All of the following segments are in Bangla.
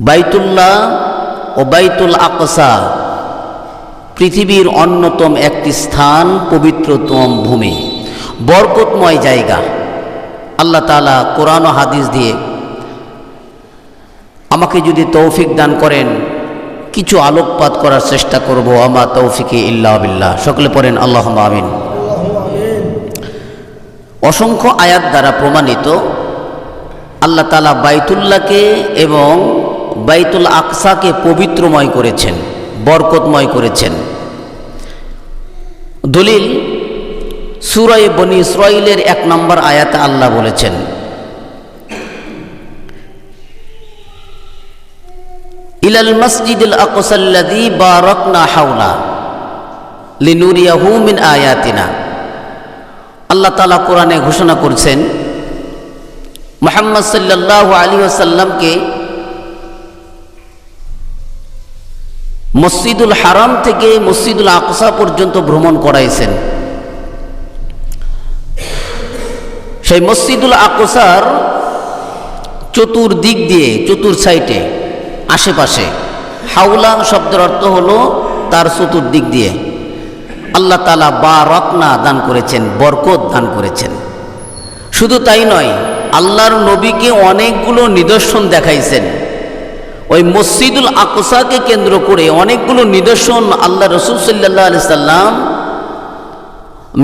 বাইতুল্লাহ ও বাইতুল আকসা পৃথিবীর অন্যতম একটি স্থান, পবিত্রতম ভূমি, বরকতময় জায়গা। আল্লাহ তাআলা কোরআন ও হাদিস দিয়ে আমাকে যদি তৌফিক দান করেন, কিছু আলোকপাত করার চেষ্টা করব। আমা তৌফিকে ইল্লা বিল্লাহ। সকলে পড়েন আল্লাহুম্মা আমিন। অসংখ্য আয়াত দ্বারা প্রমাণিত আল্লাহ তাআলা বাইতুল্লাহকে এবং বাইতুল আকসাকে পবিত্রময় করেছেন, বরকতময় করেছেন। দলিল সূরা বনী ইসরাঈলের 1 নম্বর আয়াতে আল্লাহ বলেছেন, ইলাল মসজিদিল আকসাল্লাযী বারাকনা হাওলা লিনুরিয়াহু মিন আয়াতিনা। আল্লাহ তাআলা কোরআনে ঘোষণা করেছেন মুহাম্মদ সাল্লাল্লাহু আলাইহি ওয়াসাল্লামকে মসজিদুল হারাম থেকে মসজিদুল আকসা পর্যন্ত ভ্রমণ করাইছেন। সেই মসজিদুল আকসার চতুর্দিক দিয়ে, চতুর সাইডে, আশেপাশে, হাওলা শব্দের অর্থ হলো তার চতুর্দিক দিয়ে আল্লাহ তাআলা বারাকনা দান করেছেন, বরকত দান করেছেন। শুধু তাই নয়, আল্লাহর নবীকে অনেকগুলো নিদর্শন দেখাইছেন। ওই মসজিদুল আকসাকে কেন্দ্র করে অনেকগুলো নিদর্শন আল্লাহ রাসূল সাল্লাল্লাহু আলাইহি সাল্লাম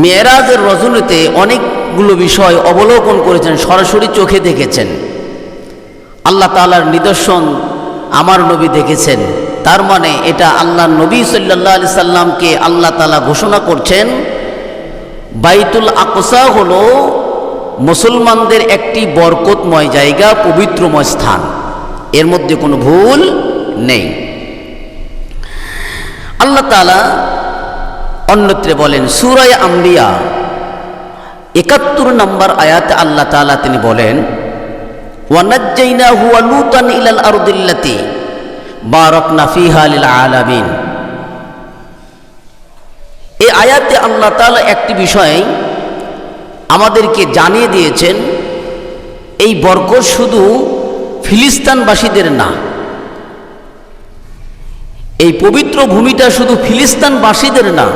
মেরাজের রজনীতে অনেকগুলো বিষয় অবলোকন করেছেন, সরাসরি চোখে দেখেছেন। আল্লাহ তাআলার নিদর্শন আমার নবী দেখেছেন। তার মানে এটা আল্লাহর নবী সাল্লাল্লাহু আলাইহি সাল্লামকে আল্লাহ তাআলা ঘোষণা করছেন বাইতুল আকসা হলো মুসলমানদের একটি বরকতময় জায়গা, পবিত্রময় স্থান। এর মধ্যে কোনো ভুল নেই। আল্লাহ তাআলা অন্যত্রে বলেন সূরা আম্বিয়া 71 নম্বর আয়াতে আল্লাহ তাআলা তিনি বলেন, ওয়ানাজ্জাইনাহু ওয়া লূতান ইলাল আরদিল্লাতী বারাকনা ফিহা লিল আলামিন। এই আয়াতে আল্লাহ তাআলা একটি বিষয় আমাদেরকে জানিয়ে দিয়েছেন, এই বরকত শুধু ফিলিস্তিনবাসীদের না, এই পবিত্র ভূমিটা শুধু ফিলিস্তিনবাসীদের না।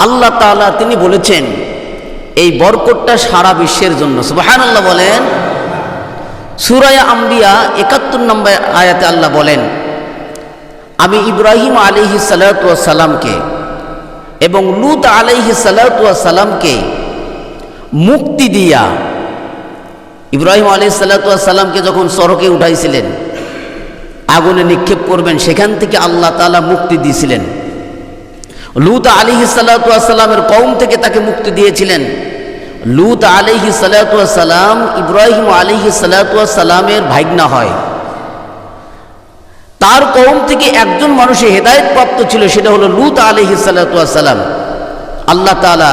আল্লাহ তাআলা তিনি বলেছেন এই বরকতটা সারা বিশ্বের জন্য। সুবহানাল্লাহ বলেন। সূরা আম্বিয়া 71 নম্বর আয়াতে আল্লাহ বলেন, আমি ইব্রাহিম আলাইহিস সালাতু ওয়াস সালামকে এবং লূত আলাইহিস সালাতু ওয়াস সালামকে মুক্তি দিয়া, ইব্রাহিম আলাইহিস সালাতু ওয়াস সালামকে যখন সড়কে উঠাইছিলেন, আগুনে নিক্ষেপ করবেন, সেখান থেকে আল্লাহ তাআলা মুক্তি দিয়েছিলেন। লূত আলাইহিস সালাতু ওয়াস সালামের কওম থেকে তাকে মুক্তি দিয়েছিলেন। লূত আলাইহিস সালাতু ওয়াস সালাম ইব্রাহিম আলাইহিস সালাতু ওয়াস সালামের ভাইগনা হয়। তার কওম থেকে একজন মানুষের হেদায়েত প্রাপ্ত ছিল, সেটা হলো লূত আলাইহিস সালাতু ওয়াস সালাম। আল্লাহ তাআলা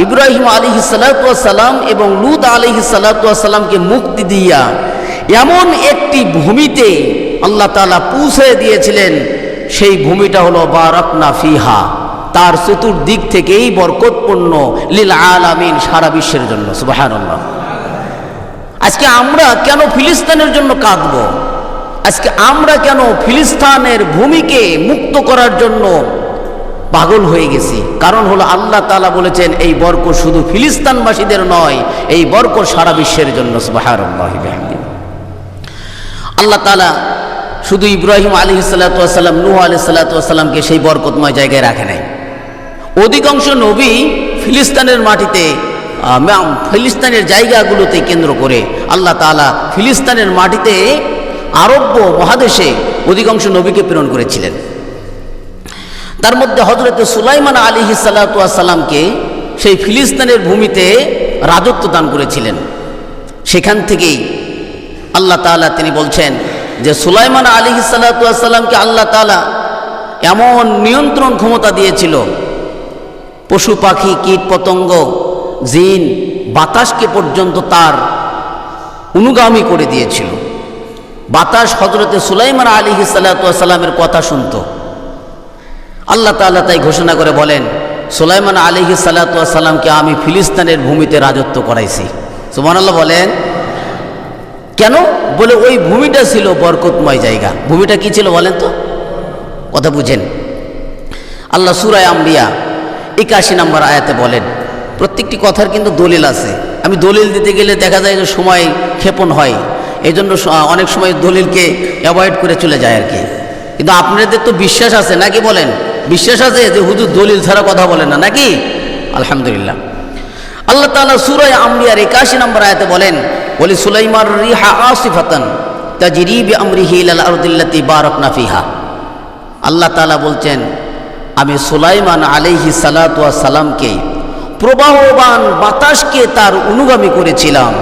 ইব্রাহিম আলাইহিস সালাতু ওয়াস সালাম এবং লূত আলাইহিস সালাতু ওয়াস সালামকে মুক্তি দিয়া এমন একটি ভূমিতে আল্লাহ তাআলা পৌঁছে দিয়েছিলেন, সেই ভূমিটা হলো বারাকনা ফিহা, তার চতুর্দিক থেকেই বরকতপূর্ণ, লিল আলামিন, সারা বিশ্বের জন্য। সুবহানাল্লাহ। আজকে আমরা কেন ফিলিস্তিনের জন্য কাঁদব? আজকে আমরা কেন ফিলিস্তিনের ভূমিকে মুক্ত করার জন্য পাগল হয়ে গেছি? কারণ হলো আল্লাহ তাআলা বলেছেন এই বরকত শুধু ফিলিস্তিনবাসীদের নয়, এই বরকত সারা বিশ্বের জন্য। সুবহানাল্লাহি বিহামদিহি। আল্লাহ তাআলা শুধু ইব্রাহিম আলাইহিস সালাতু ওয়াস সালাম, নূহ আলাইহিস সালাতু ওয়াস সালামকে সেই বরকতময় জায়গায় রাখে নাই। অধিকাংশ নবী ফিলিস্তিনের মাটিতে, ফিলিস্তিনের জায়গাগুলোতে কেন্দ্র করে আল্লাহ তাআলা ফিলিস্তিনের মাটিতে, আরব মহাদেশে অধিকাংশ নবীকে প্রেরণ করেছিলেন। তার মধ্যে হযরত সুলাইমান আলাইহিস সালাতু ওয়াস সালামকে সেই ফিলিস্তিনের ভূমিতে রাজত্ব দান করেছিলেন। সেখান থেকেই আল্লাহ তাআলা তিনি বলছেন যে সুলাইমান আলাইহিস সালাতু ওয়াস সালামকে আল্লাহ তাআলা এমন নিয়ন্ত্রণ ক্ষমতা দিয়েছিল, পশু পাখি, কীট পতঙ্গ, জিন, বাতাসকে পর্যন্ত তার অনুগামী করে দিয়েছিল। বাতাস হযরত সুলাইমান আলাইহিস সালাতু ওয়াস সালামের কথা শুনত। আল্লাহ তাআলা তাই ঘোষণা করে বলেন, সুলাইমান আলাইহিস সালাতু ওয়াস সালামকে আমি ফিলিস্তিনের ভূমিতে রাজত্ব করাইছি। সুবহানাল্লাহ বলেন। কেন? বলে ওই ভূমিটা ছিল বরকতময় জায়গা। ভূমিটা কি ছিল বলেন তো, কথা বুঝেন। আল্লাহ সূরা আম্বিয়া 81 নম্বর আয়াতে বলেন, প্রত্যেকটি কথার কিন্তু দলিল আছে। আমি দলিল দিতে গেলে দেখা যায় যে সময় ক্ষেপণ হয়, এই জন্য অনেক সময় দলিলকে অ্যাভয়েড করে চলে যায় আর কি। কিন্তু আপনাদের তো বিশ্বাস আছে নাকি বলেন? বিশ্বাস আছে যে হুজুর দলিল ছাড়া কথা বলেন না নাকি? আলহামদুলিল্লাহ। আল্লাহ তাআলা সূরা আম্বিয়ার 81 নম্বর আয়াতে বলেন, ওয়ালি সুলাইমান রিহা আসিফাতান তাজরি বিআমরিহি ইলাল আরদিল্লাতি বারাকনা ফিহা। আল্লাহ তাআলা বলছেন, আমি সুলাইমান আলাইহিস সালাতু ওয়াস সালামকে প্রবাহবান বাতাসকে তার অনুগামী করেছিলাম।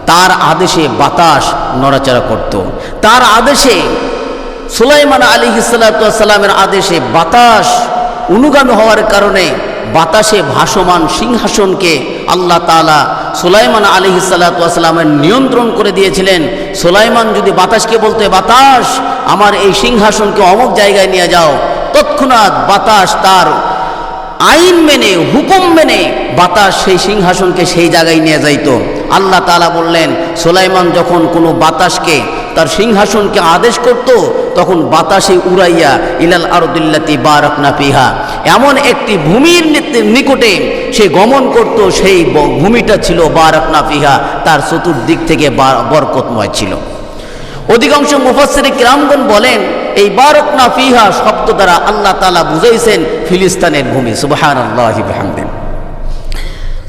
তার আদেশে বাতাস নড়াচড়া করত, তার আদেশে সুলাইমান আলাইহিস সালাতু ওয়াস সালামের আদেশে বাতাস অনুগামী হওয়ার কারণে বাতাসে ভাসমান সিংহাসনকে আল্লাহ তাআলা সুলাইমান আলাইহিস সালাতু ওয়াস সালামের নিয়ন্ত্রণ করে দিয়েছিলেন। সুলাইমান যদি বাতাসকে বলতে, বাতাস আমার এই সিংহাসনকে অমুক জায়গায় নিয়ে যাও, তৎক্ষণাৎ বাতাস তার আইন মেনে, হুকুম মেনে বাতাস সেই সিংহাসনকে সেই জায়গায় নিয়ে যাইত। আল্লাহ তাআলা বললেন, সুলাইমান যখন কোনো বাতাসকে তার সিংহাসনকে আদেশ করত, তখন বাতাসে উড়াইয়া ইলাল আরদিল্লাতি বারাকনা ফিহা, এমন একটি ভূমির নিকটে সে গমন করত, সেই ভূমিটা ছিল বারাকনা ফিহা, তার চতুর্দিক থেকে বরকতময় ছিল। অধিকাংশ মুফাসসিরে কিরামগণ বলেন, এই বারাকনা ফিহা শব্দ দ্বারা আল্লাহ তাআলা বুঝাইছেন ফিলিস্তিনের ভূমি। সুবহানাল্লাহি বিহামদিহি।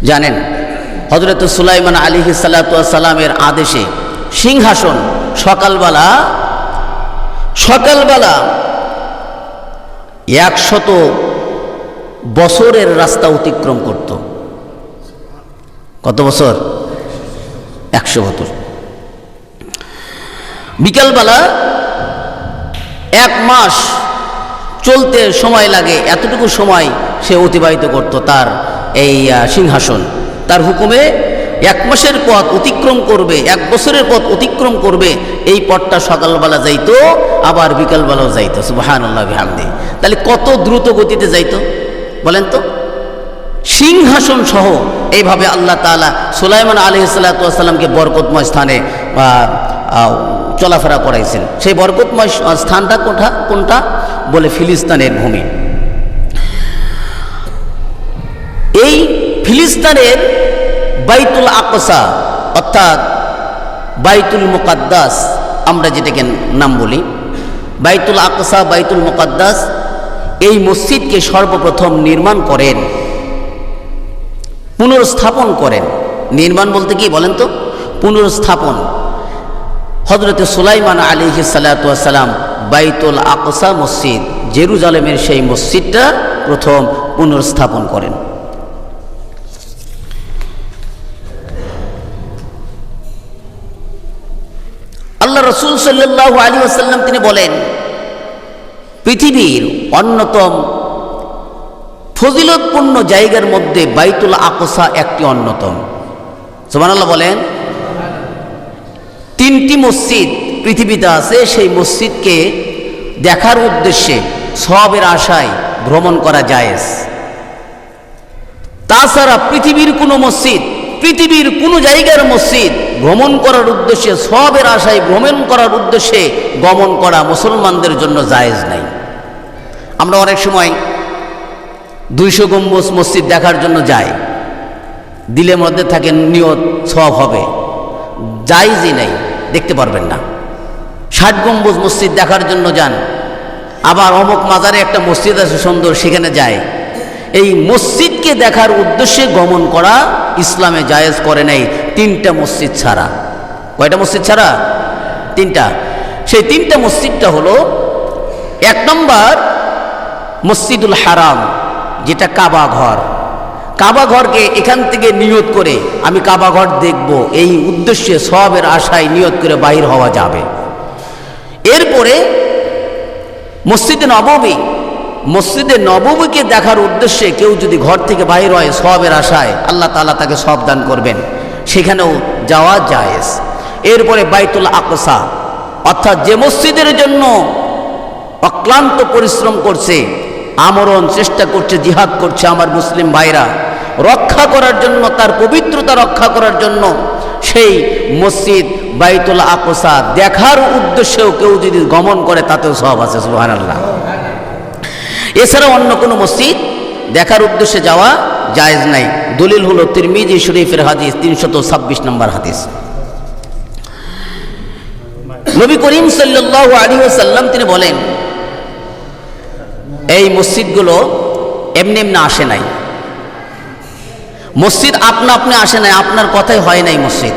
জানেন, হযরত সুলাইমান আলাইহিস সালাতু ওয়াস সালামের আদেশে সিংহাসন সকালবেলা 100 বছরের রাস্তা অতিক্রম করত। কত বছর? 100 বছর। বিকালবেলা 1 মাস চলতে সময় লাগে, এতটুকু সময় সে অতিবাহিত করত তার এই সিংহাসন। তার হুকুমে 1 মাসের পথ অতিক্রম করবে, 1 বছরের পথ অতিক্রম করবে, এই পথটা সকালবেলা যাইতো, আবার বিকালবেলাও যাইতো। সুবহানাল্লাহ বিহামদিহি। তাহলে কত দ্রুত গতিতে যাইতো বলেন তো? সিংহাসন সহ এইভাবে আল্লাহ তাআলা সুলাইমান আলাইহিস সালাতু ওয়াস সালামকে বরকতময় স্থানে চলাফেরা করাইছেন। সেই বরকতময় স্থানটা কোনটা বলে ফিলিস্তিনের ভূমি। এই ফিলিস্তিনের বাইতুল আকসা অর্থাৎ বাইতুল মুকাদ্দাস, আমরা যেটাকে নাম বলি বাইতুল আকসা, বাইতুল মুকাদ্দাস, এই মসজিদকে সর্বপ্রথম নির্মাণ করেন, পুনর্স্থাপন করেন। নির্মাণ বলতে কি বলেন তো? পুনর্স্থাপন। হযরত সুলাইমান আলাইহিস সালাতু ওয়াস সালাম বাইতুল আকসা মসজিদ, জেরুজালেমের সেই মসজিদটা প্রথম পুনর্স্থাপন করেন। আল্লাহ রাসূল সাল্লাল্লাহু আলাইহি ওয়াসাল্লাম তিনি বলেন, পৃথিবীর অন্যতম ফজিলতপূর্ণ জায়গার মধ্যে বাইতুল আকসা একটি অন্যতম। সুবহানাল্লাহ বলেন। 3টি মসজিদ পৃথিবীতে আছে, সেই মসজিদকে দেখার উদ্দেশ্যে সওয়াবের আশায় ভ্রমণ করা জায়েজ। তাছাড়া পৃথিবীর কোনো মসজিদ, পৃথিবীর কোনো জায়গার মসজিদ ভ্রমণ করার উদ্দেশ্যে, সওয়াবের আশায় ভ্রমণ করার উদ্দেশ্যে গমন করা মুসলমানদের জন্য জায়েজ নাই। আমরা অনেক সময় 200 গম্বুজ মসজিদ দেখার জন্য যাই, দিলের মধ্যে থাকে নিয়ত সওয়াব হবে, জায়েজই নাই, দেখতে পারবেন না। 60 গম্বুজ মসজিদ দেখার জন্য যান, আবার অমুক মাজারে একটা মসজিদ আছে সুন্দর, সেখানে যায়। এই মসজিদকে দেখার উদ্দেশ্যে গমন করা ইসলামে জায়েজ করে নাই, 3টা মসজিদ ছাড়া। কয়টা মসজিদ ছাড়া? 3টা। সেই 3টা মসজিদটা হলো, 1 নম্বর মসজিদুল হারাম, যেটা কাবা ঘর। কাবা ঘরকে এখান থেকে নিয়ত করে আমি কাবা ঘর দেখব, এই উদ্দেশ্যে সওয়াবের আশায় নিয়ত করে বাহির হওয়া যাবে। এরপরে মসজিদে নববী, মসজিদে নববীকে দেখার উদ্দেশ্যে কেউ যদি ঘর থেকে বাহির হয় সওয়াবের আশায়, আল্লাহ তাআলা তাকে সওয়াব দান করবেন, সেখানেও যাওয়া জায়েজ। এরপরে বাইতুল আকসা, অর্থাৎ যে মসজিদের জন্য অক্লান্ত পরিশ্রম করছে, আমরণ চেষ্টা করছে, জিহাদ করছে আমার মুসলিম ভাইরা, রক্ষা করার জন্য, তার পবিত্রতা রক্ষা করার জন্য সেই মসজিদ বাইতুল আকসা দেখার উদ্দেশ্যেও কেউ যদি গমন করে তাতেও সওয়াব আছে, সুবহানাল্লাহ। এছাড়া অন্য কোনো মসজিদ দেখার উদ্দেশ্যে যাওয়া জায়েজ নাই। দলিল হলো তিরমিজি শরীফের হাদিস 326 নম্বর হাদিস। নবী করিম সাল্লাল্লাহু আলাইহি ওয়াসাল্লাম তিনি বলেন, এই মসজিদগুলো এমনি এমনি আসে নাই, মসজিদ আপনা আপনি আসে নাই, আপনার কথাই হয় নাই মসজিদ।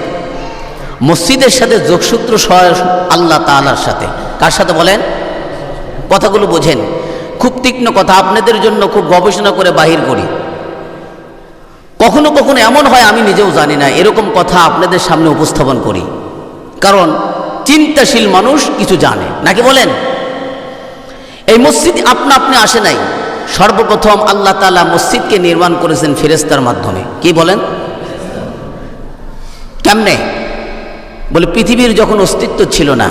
মসজিদের সাথে যোগসূত্র আল্লাহ তাআলার সাথে। কার সাথে বলেন? কথাগুলো বোঝেন, খুব তীক্ষ্ণ কথা, আপনাদের জন্য খুব গবেষণা করে বাহির করি। কখনো কখনো এমন হয় আমি নিজেও জানি না, এরকম কথা আপনাদের সামনে উপস্থাপন করি, কারণ চিন্তাশীল মানুষ কিছু জানে নাকি বলেন। এই মসজিদ আপনা আপনি আসে নাই। সর্বপ্রথম আল্লাহ তাআলা মসজিদকে নির্মাণ করেছেন ফেরেশতার মাধ্যমে। কি বলেন? কেমনে? বলে পৃথিবীর যখন অস্তিত্ব ছিল না,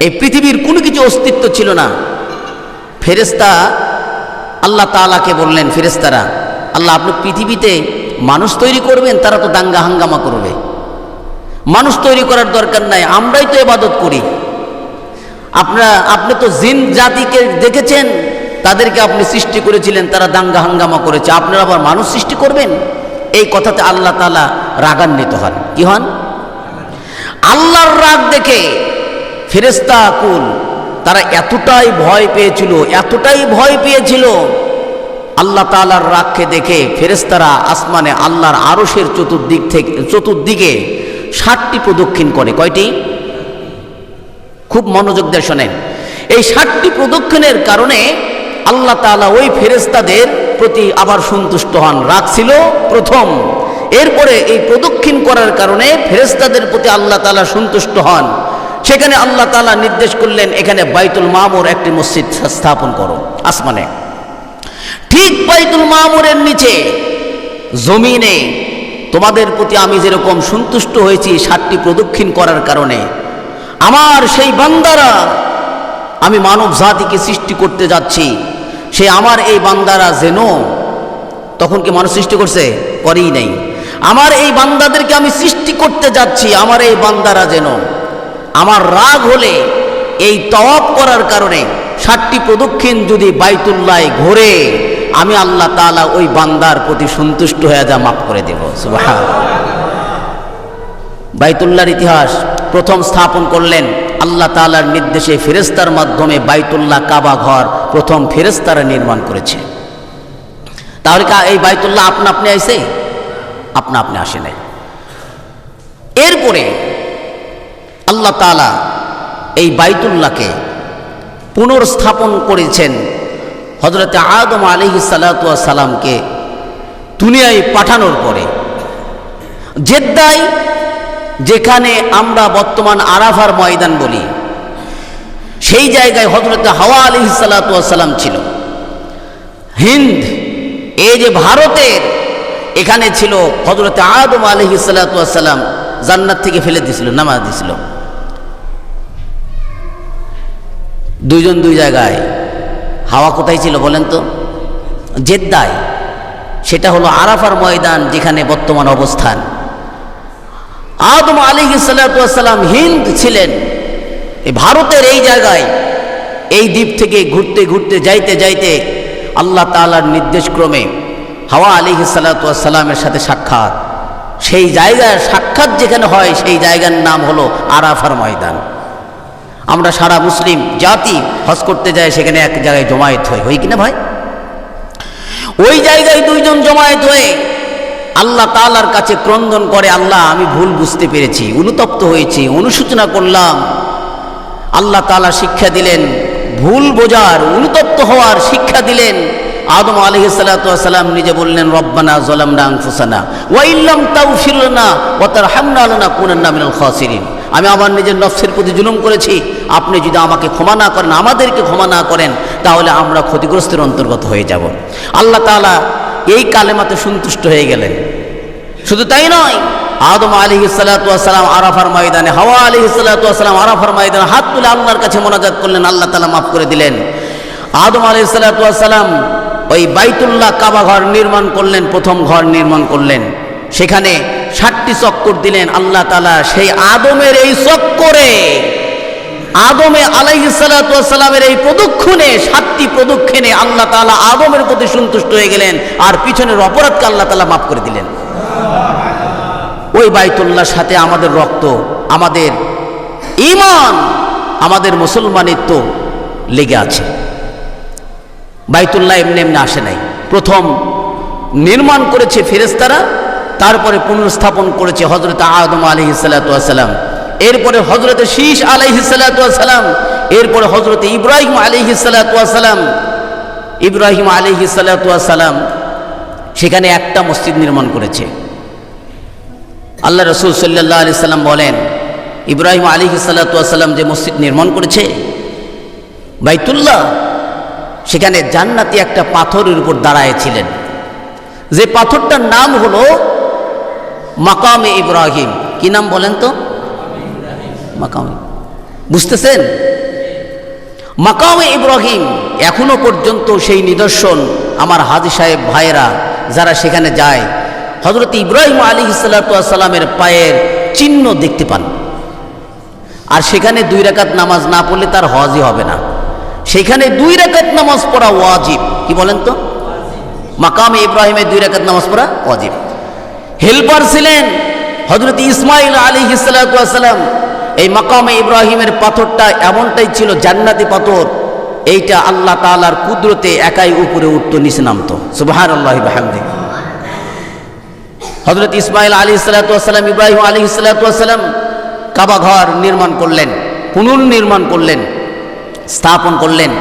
এই পৃথিবীর কোনো কিছু অস্তিত্ব ছিল না, ফেরেশতা আল্লাহ তাআলাকে বললেন, ফেরেশতারা, আল্লাহ আপনি পৃথিবীতে মানুষ তৈরি করবেন, তারা তো দাঙ্গা হাঙ্গামা করবে, মানুষ তৈরি করার দরকার নাই, আমরাই তো ইবাদত করি। আপনি তো জিন জাতিকে দেখেছেন, তাদেরকে আপনি সৃষ্টি করেছিলেন, তারা দাঙ্গা হাঙ্গামা করেছে, আপনারা আবার মানুষ সৃষ্টি করবেন? এই কথাতে আল্লাহ তাআলা রাগান্বিত হন। কি হন? আল্লাহর রাগ দেখে ফেরেশতা কুল তারা এতটাই ভয় পেয়েছিল, এতটাই ভয় পেয়েছিল, আল্লাহ তাআলার রাগকে দেখে ফেরেশতারা আসমানে আল্লাহর আরশের চতুর্দিকে 60টি প্রদক্ষিণ করে। কয়টি? খুব মনোযোগ দিয়ে শোনেন। এই 60টি প্রদক্ষিণের কারণে আল্লাহ তাআলা ওই ফেরেশতাদের প্রতি আবার সন্তুষ্ট হন। রাগ ছিল প্রথম, এরপরে এই প্রদক্ষিণ করার কারণে ফেরেশতাদের প্রতি আল্লাহ তাআলা সন্তুষ্ট হন। সেখানে আল্লাহ তাআলা নির্দেশ করলেন, এখানে বাইতুল মামুর একটি মসজিদ স্থাপন করো আসমানে। ঠিক বাইতুল মামুরের নিচে জমিনে তোমাদের প্রতি আমি যেরকম সন্তুষ্ট হয়েছি 60টি প্রদক্ষিণ করার কারণে, আমার সেই বান্দারা, আমি মানব জাতিকে সৃষ্টি করতে যাচ্ছি, সে আমার এই বান্দারা যেন, তখন কি মানুষ সৃষ্টি করছে? করেই নাই। আমার এই বান্দাদেরকে আমি সৃষ্টি করতে যাচ্ছি, আমার এই বান্দারা যেন আমার রাগ হলে এই তওয়াফ করার কারণে 60টি প্রদক্ষিণ যদি বাইতুল্লাহ ঘোরে, আমি আল্লাহ তাআলা ওই বান্দার প্রতি সন্তুষ্ট হয়ে যা মাফ করে দেব। সুবহানাল্লাহ। বাইতুল্লাহর ইতিহাস প্রথম স্থাপন করলেন আল্লাহ তাআলার নির্দেশে, ফেরেশতার মাধ্যমে বাইতুল্লাহ কাবা ঘর প্রথম ফেরেশতারা নির্মাণ করেছে। তাহলে এই বাইতুল্লাহ আপনা আপনি আইছে? আপনা আপনি আসে নাই। এরপরে আল্লাহ তাআলা এই বাইতুল্লাহকে পুনর্স্থাপন করেছেন হযরত আদম আলাইহিস সালাতু ওয়াস সালামকে দুনিয়ায় পাঠানোর পরে। জেদ্দায়, যেখানে আমরা বর্তমান আরাফার ময়দান বলি, সেই জায়গায় হযরত হাওয়া আলাইহিস সালাতু ওয়াস সালাম ছিল। হিন্দ, এই যে ভারতের, এখানে ছিল হযরত আদম আলাইহিস সালাতু ওয়াস সালাম, জান্নাত থেকে ফেলে দিয়েছিল, নামাজ দিয়েছিল। দুইজন দুই জায়গায়। হাওয়া কোথায় ছিল বলেন তো? জেদ্দায়। সেটা হলো আরাফার ময়দান, যেখানে বর্তমান অবস্থান। আদম আলাইহিস সালাতু ওয়াস সালাম হিন্দ ছিলেন, এই ভারতের এই জায়গায়। এই দ্বীপ থেকে ঘুরতে ঘুরতে যাইতে যাইতে আল্লাহ তাআলার নির্দেশক্রমে হাওয়া আলাইহিস সালাতু ওয়াস সালামের সাথে সাক্ষাৎ। সেই জায়গার সাক্ষাৎ যেখানে হয়, সেই জায়গার নাম হলো আরাফার ময়দান। আমরা সারা মুসলিম জাতি হজ করতে যাই, সেখানে এক জায়গায় জমায়েত হই কিনা ভাই? ওই জায়গায় দুইজন জমায়েত হয়ে আল্লাহ তাআলার কাছে ক্রন্দন করে, আল্লাহ আমি ভুল বুঝতে পেরেছি, অনুতপ্ত হয়েছি, অনুশোচনা করলাম। আল্লাহ তাআলা শিক্ষা দিলেন, ভুল বোঝার, অনুতপ্ত হওয়ার শিক্ষা দিলেন। আদম আলাইহিস সালাতু ওয়াস সালাম নিজে বললেন, রব্বানা যালামনা আনফুসানা ওয়া ইল্লাম তাগফির লানা ওয়া তারহামনা লানাকুনান্না মিনাল খাসিরিন। আমি আমার নিজের নফসের প্রতি জুলুম করেছি, আপনি যদি আমাকে ক্ষমা না করেন, আমাদেরকে ক্ষমা না করেন, তাহলে আমরা ক্ষতিগ্রস্তের অন্তর্গত হয়ে যাব। আল্লাহ তাআলা এই কালেমাতে সন্তুষ্ট হয়ে গেলেন। শুধু তাই নয়, আদম আলাইহিস সালাতু ওয়াস সালাম আরাফার ময়দানে, হাওয়া আলাইহিস সালাতু ওয়াস সালাম আরাফার ময়দানে হাত তুলে আল্লাহর কাছে মোনাজাত করলেন, আল্লাহ তাআলা মাফ করে দিলেন। আদম আলাইহিস সালাতু ওয়াস সালাম ওই বাইতুল্লাহ কাবা ঘর নির্মাণ করলেন, প্রথম ঘর নির্মাণ করলেন। সেখানে 7টি চক্কর দিলেন আল্লাহ তাআলা। সেই আদমের এই চক্করে, আদমে আলাইহিস সালাতু ওয়াস সালামের এই প্রদক্ষিণে, 7টি প্রদক্ষিণে আল্লাহ তাআলা আদমের প্রতি সন্তুষ্ট হয়ে গেলেন, আর পিছনের অপরাধকে আল্লাহ তাআলা মাফ করে দিলেন। ওই বাইতুল্লাহর সাথে আমাদের রক্ত, আমাদের ঈমান, আমাদের মুসলমানিত্ব লেগে আছে। বাইতুল্লাহ এমনি এমনি আসে নাই। প্রথম নির্মাণ করেছে ফেরেশতারা, তারপরে পুনর্স্থাপন করেছে হযরত আদম আলাইহিস সালাতু ওয়াস সালাম, এরপরে হযরত শীশ আলাইহিস সালাতু ওয়াস সালাম, এরপরে হযরত ইব্রাহিম আলাইহিস সালাতু ওয়াস সালাম। ইব্রাহিম আলাইহিস সালাতু ওয়াস সালাম সেখানে একটা মসজিদ নির্মাণ করেছে। আল্লাহ রাসূল সাল্লাল্লাহু আলাইহি সাল্লাম বলেন, ইব্রাহিম আলাইহিস সালাতু ওয়াস সালাম যে মসজিদ নির্মাণ করেছে বাইতুল্লাহ, সেখানে জান্নাতি একটা পাথরের উপর দাঁড়ায়েছিলেন, যে পাথরটার নাম হলো মাকামে ইব্রাহিম। কি নাম বলেন তো? মাকামে, বুঝতেছেন? মাকামে ইব্রাহিম এখনো পর্যন্ত সেই নিদর্শন আমার হাজী সাহেব ভাইয়েরা যারা সেখানে যায়, হযরত ইব্রাহিম আলাইহিস সালাতু ওয়াস সালামের পায়ের চিহ্ন দেখতে পান। আর সেখানে 2 রাকাত নামাজ না পড়লে তার হজই হবে না। সেখানে 2 রাকাত নামাজ পড়া ওয়াজিব। কি বলেন তো? মাকামে ইব্রাহিমে 2 রাকাত নামাজ পড়া ওয়াজিব। হেল্পার ছিলেন হযরত ইসমাইল আলাইহিস সালাতু ওয়াস সালাম। এই মাকামে ইব্রাহিমের পাথরটা এমনটাই ছিল জান্নাতি পাথর, এইটা আল্লাহ তাআলার কুদরতে একাই উপরে উঠতো, নিচে নামতো। সুবহানাল্লাহি ওয়া বিহামদিহি। হযরত ইসমাইল আলাইহিস সালাতু ওয়াস সালাম, ইব্রাহিম আলাইহিস সালাতু ওয়াস সালাম কাবা ঘর নির্মাণ করলেন, পুনর্নির্মাণ করলেন, স্থাপন করলেন।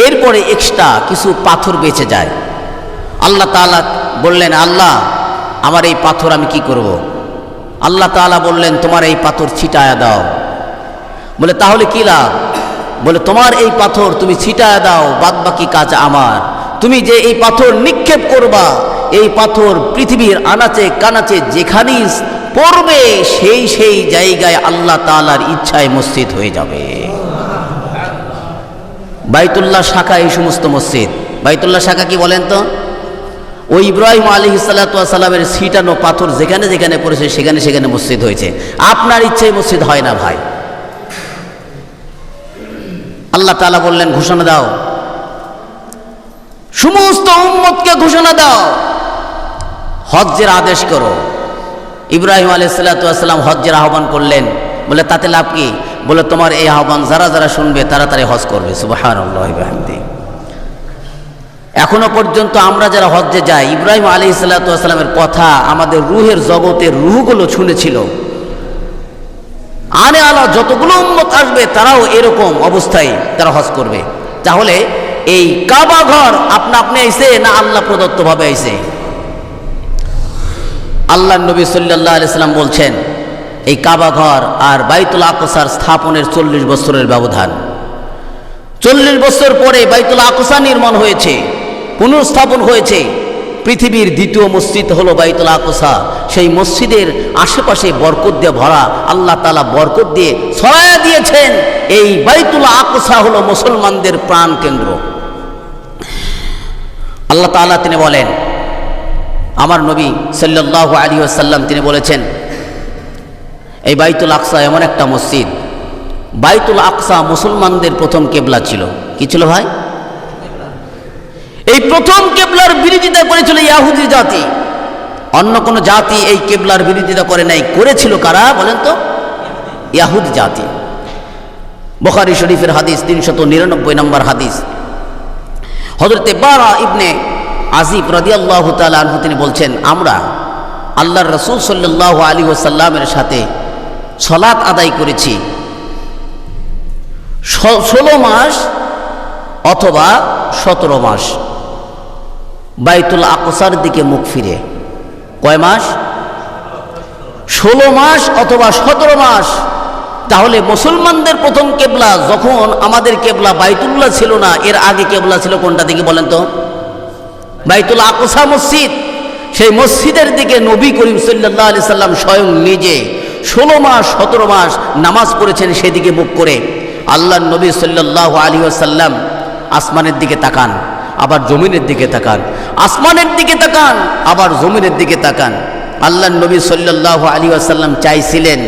এরপরে এক্সট্রা কিছু পাথর বেঁচে যায়। আল্লাহ তাআলা বললেন, আল্লাহ আমার এই পাথর আমি কি করব? আল্লাহ তাআলা বললেন, তোমার এই পাথর ছিটায়া দাও। বলে তাহলে কি লাভ? বলে তোমার এই পাথর তুমি ছিটায়া দাও, বাদ বাকি কাজ আমার। তুমি যে এই পাথর নিক্ষেপ করবা, এই পাথর পৃথিবীর আনাচে কানাচে যেখানেই পড়বে, সেই সেই জায়গায় আল্লাহ তাআলার ইচ্ছায় মসজিদ হয়ে যাবে। বাইতুল্লাহ শাখা এই সমস্ত মসজিদ। বাইতুল্লাহ শাখা কি বলেন তো? ওই ইব্রাহিম আলাইহিস সালাতু ওয়াস সালামের ছিটানো পাথর যেখানে যেখানে পড়েছে সেখানে সেখানে মসজিদ হয়েছে। আপনার ইচ্ছায় মসজিদ হয় না ভাই। আল্লাহ তাআলা বললেন, ঘোষণা দাও, সমস্ত উম্মতকে ঘোষণা দাও, হজ্জের আদেশ করো। ইব্রাহিম আলাইহিস সালাতু ওয়াস সালাম হজ্জের আহ্বান করলেন। বলে তাতে লাভ কি? বলে তোমার এই আহ্বান যারা যারা শুনবে তাড়াতাড়ি হজ করবে। সুবহানাল্লাহি ওয়া বিহামদিহি। এখনো পর্যন্ত আমরা যারা হজ্জে যাই, ইব্রাহিম আলাইহিস সালাতু ওয়াস সালামের কথা আমাদের রুহের জগতের রুহগুলো শুনেছিল। আনে আলা যতগুলো উম্মত আসবে তারাও এরকম অবস্থায় তারা হজ করবে। তাহলে এই কাবা ঘর আপনা আপনি আইছে না আল্লাহ প্রদত্ত ভাবে আইছে? আল্লাহর নবী সাল্লাল্লাহু আলাইহি সাল্লাম বলছেন, এই কাবা ঘর আর বাইতুল আকসার স্থাপনের 40 বছরের ব্যবধান। 40 বছর পরে বাইতুল আকসা নির্মাণ হয়েছে, পুনর্স্থাপন হয়েছে। পৃথিবীর দ্বিতীয় মসজিদ হলো বাইতুল আকসা। সেই মসজিদের আশেপাশে বরকত দিয়ে ভরা। আল্লাহ তাআলা বরকত দিয়ে ছড়ায়া দিয়েছেন। এই বাইতুল আকসা হলো মুসলমানদের প্রাণ কেন্দ্র। আল্লাহ তাআলা তিনি বলেন, আমার নবী সাল্লাল্লাহু আলাইহি ওয়াসাল্লাম তিনি বলেছেন, এই বাইতুল আকসা এমন একটা মসজিদ, বাইতুল আকসা মুসলমানদের প্রথম কেবলা ছিল। কি ছিল ভাই? এই প্রথম কেবলার বিরোধিতা করেছিল ইহুদি জাতি। অন্য কোন জাতি এই কেবলার বিরোধিতা করে নাই। করেছিল কারা বলেন তো? ইহুদি জাতি। বুখারী শরীফের হাদিস 399 নম্বর হাদিস। হযরত বারা ইবনে আজিব রাদিয়াল্লাহু তাআলা আনহু তিনি বলছেন, আমরা আল্লাহর রাসূল সাল্লাল্লাহু আলাইহি ওয়াসাল্লামের সাথে সালাত আদায় করেছি 16 মাস অথবা 17 মাস বাইতুল আকসার দিকে মুখ ফিরে। কয় মাস? 16 মাস অথবা 17 মাস। তাহলে মুসলমানদের প্রথম কেবলা, যখন আমাদের কেবলা বাইতুল্লাহ ছিল না, এর আগে কেবলা ছিল কোনটা দিকে বলেন তো? বাইতুল আকসা মসজিদ। সেই মসজিদের দিকে নবী করিম সাল্লাল্লাহু আলাইহি সাল্লাম স্বয়ং নিজে 16 মাস 17 মাস নামাজ পড়েছেন সেদিকে মুখ করে। আল্লাহর নবী সাল্লাল্লাহু আলাইহি ওয়াসাল্লাম আসমানের দিকে তাকান, আবার জমিনের দিকে তাকান, আসমানের দিকে তাকান, আবার জমিনের দিকে তাকান। আল্লাহর নবী সাল্লাল্লাহু আলাইহি ওয়াসাল্লাম চাইছিলেন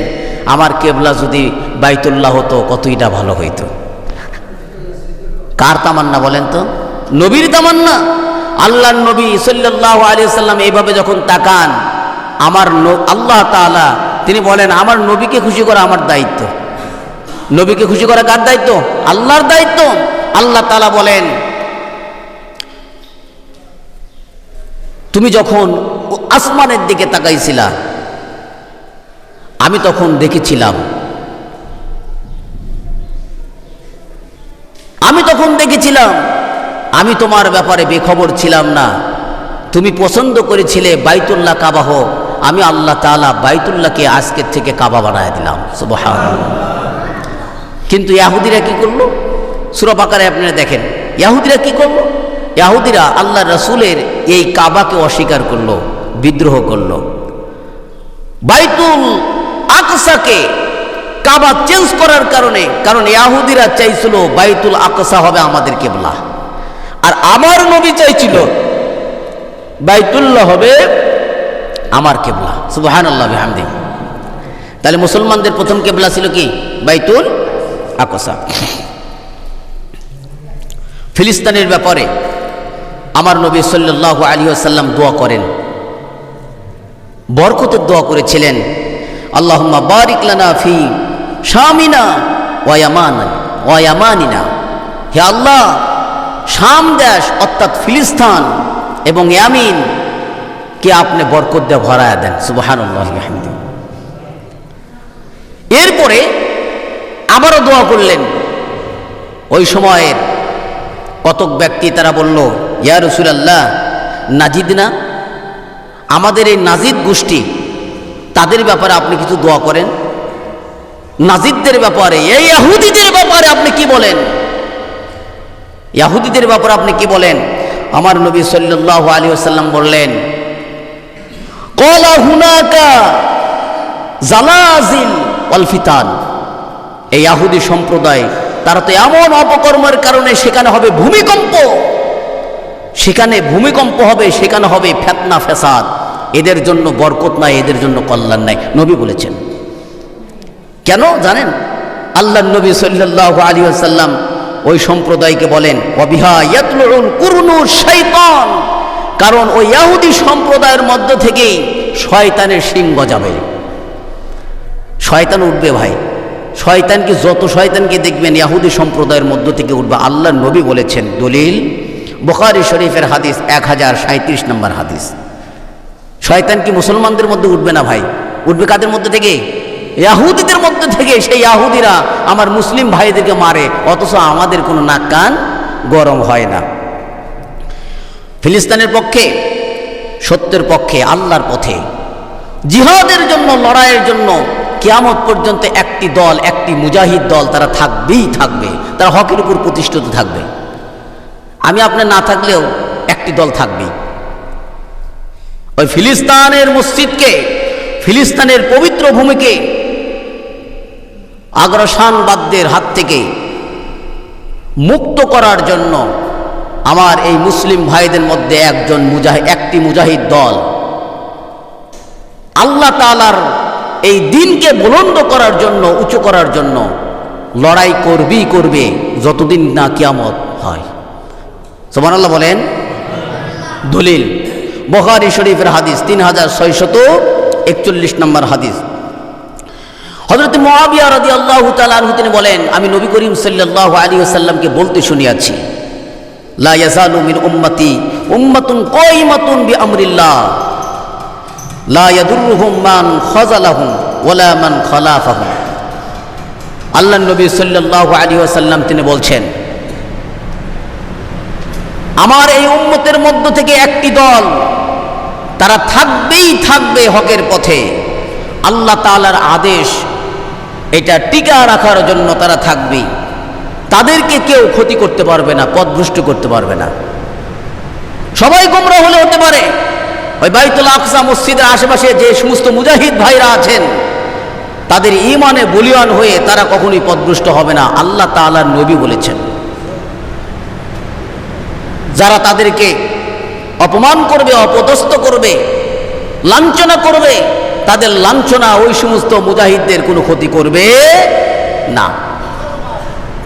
আমার কেবলা যদি বাইতুল্লাহ হতো কতইটা ভালো হইতো। কার তামান্না বলেন তো? নবীর তামান্না। আল্লাহর নবী সাল্লাল্লাহু আলাইহি ওয়াসাল্লাম এইভাবে যখন তাকান, আমার আল্লাহ তাআলা তিনি বলেন আমার নবীকে খুশি করা আমার দায়িত্ব। নবীকে খুশি করা কার দায়িত্ব? আল্লাহর দায়িত্ব। আল্লাহ তাআলা বলেন তুমি যখন আসমানের দিকে তাকাইছিলা আমি তখন দেখেছিলাম, আমি তোমার ব্যাপারে বেখবর ছিলাম না। তুমি পছন্দ করেছিলে বাইতুল্লাহ কাবা হোক, আমি আল্লাহ তাআলা বাইতুল্লাহকে আজকের থেকে কাবা বানায় দিলাম। সুবহানাল্লাহ। কিন্তু ইহুদিরা কি করলো? সূরা বাকারায় আপনারা দেখেন ইহুদিরা কি করলো। ইহুদিরা আল্লাহ রাসূলের এই কাবাকে অস্বীকার করলো, বিদ্রোহ করলো। বাইতুল আকসাকে কাবা চেঞ্জ করার কারণে, কারণ ইহুদিরা চাইছিল বাইতুল আকসা হবে আমাদের কিবলা, আর আমার নবী চাইছিল বাইতুল্লাহ হবে আমার কিবলা। সুবহানাল্লাহ বিহামদিহি। তাহলে মুসলমানদের প্রথম কিবলা ছিল কি? বাইতুল আকসা। ফিলিস্তিনের ব্যাপারে আমার নবী সাল্লাল্লাহু আলাইহি ওয়াসাল্লাম দোয়া করেন, বরকতের দোয়া করেছিলেন, আল্লাহুম্মা বারিক লানা ফি শামিনা ওয়া ইয়ামানিনা। হে আল্লাহ, শাম দেশ অর্থাৎ ফিলিস্তিন এবং ইয়ামিন কে আপনি বরকত দিয়ে ভরায়া দেন। সুবহানাল্লাহি ওয়া বিহামদিহি। এরপরে আবারও দোয়া করলেন। ওই সময়ের কতক ব্যক্তি তারা বলল, ইয়া রাসূলুল্লাহ, নাজিদ না, আমাদের এই নাজিদ গোষ্ঠী তাদের ব্যাপারে আপনি কিছু দোয়া করেন। নাজিদদের ব্যাপারে, এই ইহুদিদের ব্যাপারে আপনি কি বলেন? ইহুদিদের ব্যাপারে আপনি কি বলেন? আমার নবী সাল্লাল্লাহু আলাইহি ওয়াসাল্লাম বললেন, ক্বালা হুনাকা জালাজিল ওয়াল ফিতান। এই ইহুদি সম্প্রদায় তারা তো এমন অপকর্মের কারণে সেখানে হবে ভূমিকম্প, সেখানে ভূমিকম্প হবে, সেখানে হবে ফিতনা ফাসাদ। এদের জন্য বরকত নাই, এদের জন্য কল্যাণ নাই, নবী বলেছেন। কেন জানেন? আল্লাহর নবী সাল্লাল্লাহু আলাইহি ওয়াসাল্লাম ওই সম্প্রদায়কে বলেন, ওয়াবিহা ইয়াতলুল কুরনুশ শাইতান, কারণ ওই ইহুদি সম্প্রদায়ের মধ্য থেকেই শয়তানের শিং গজাবে। শয়তান উঠবে ভাই, শয়তানকে যত শয়তানকে দেখবেন ইহুদি সম্প্রদায়ের মধ্য থেকে উঠবে। আল্লাহর নবী বলেছেন, দলিল বুখারী শরীফের হাদিস 1037 নম্বর হাদিস। শয়তান কি মুসলমানদের মধ্যে উঠবে না ভাই? উঠবে কাদের মধ্যে থেকে? ইহুদিদের মধ্যে থেকে। সেই ইহুদিরা আমার মুসলিম ভাইদেরকে মারে, অথচ আমাদের কোনো নাক কান গরম হয় না। ফিলিস্তিনের পক্ষে, সত্যের পক্ষে, আল্লাহর পথে জিহাদের জন্য, লড়াইয়ের জন্য কিয়ামত পর্যন্ত একটি দল, একটি মুজাহিদ দল তারা থাকবেই থাকবে, তারা হকের উপর প্রতিষ্ঠিত থাকবে। আমি আপনার না থাকলেও একটি দল থাকবেই। ওই ফিলিস্তিনের মসজিদকে, ফিলিস্তিনের পবিত্র ভূমিকে আগ্রাসনবাদদের হাত থেকে মুক্ত করার জন্য আমার এই মুসলিম ভাইদের মধ্যে একটি মুজাহিদ দল আল্লাহ তাআলার এই দিনকে বুলন্দ করার জন্য, উঁচু করার জন্য লড়াই করবেই করবে যতদিন না কিয়ামত হয়। সুবহানাল্লাহ বলেন। দলিল বুখারী শরীফের হাদিস 3641 নম্বর হাদিস। হযরত মুআবিয়া রাদিয়াল্লাহু তাআলা আনহু তিনি বলেন, আমি নবী করিম সাল্লাল্লাহু আলাইহি ওয়াসাল্লামকে বলতে শুনিয়াছি, লা ইয়াজালু মিন উম্মতি উম্মাতুন কায়িমাতুন বিআমরিল্লাহ লা ইয়াদুররুহুম মান খাযালাহুম ওয়ালা মান খালাফাহুম। আল্লাহর নবী সাল্লাল্লাহু আলাইহি ওয়াসাল্লাম তিনি বলছেন, আমার এই উম্মতের মধ্য থেকে একটি দল তারা থাকবেই থাকবে হকের পথে। আল্লাহ তাআলার আদেশ এটা টিকা রাখার জন্য তারা থাকবেই। তাদেরকে কেউ ক্ষতি করতে পারবে না, পথভ্রষ্ট করতে পারবে না। সবাই গোমরা হলে হতে পারে, ওই বাইতুল আকসা মসজিদের আশেপাশে যে সমস্ত মুজাহিদ ভাইরা আছেন তাদের ঈমানে বলীয়ান হয়ে তারা কখনোই পথভ্রষ্ট হবে না, আল্লাহ তাআলার নবী বলেছেন। যারা তাদেরকে অপমান করবে, অপদস্থ করবে, লাঞ্ছনা করবে, তাদের লাঞ্ছনা ওই সমস্ত মুজাহিদদের কোনো ক্ষতি করবে না।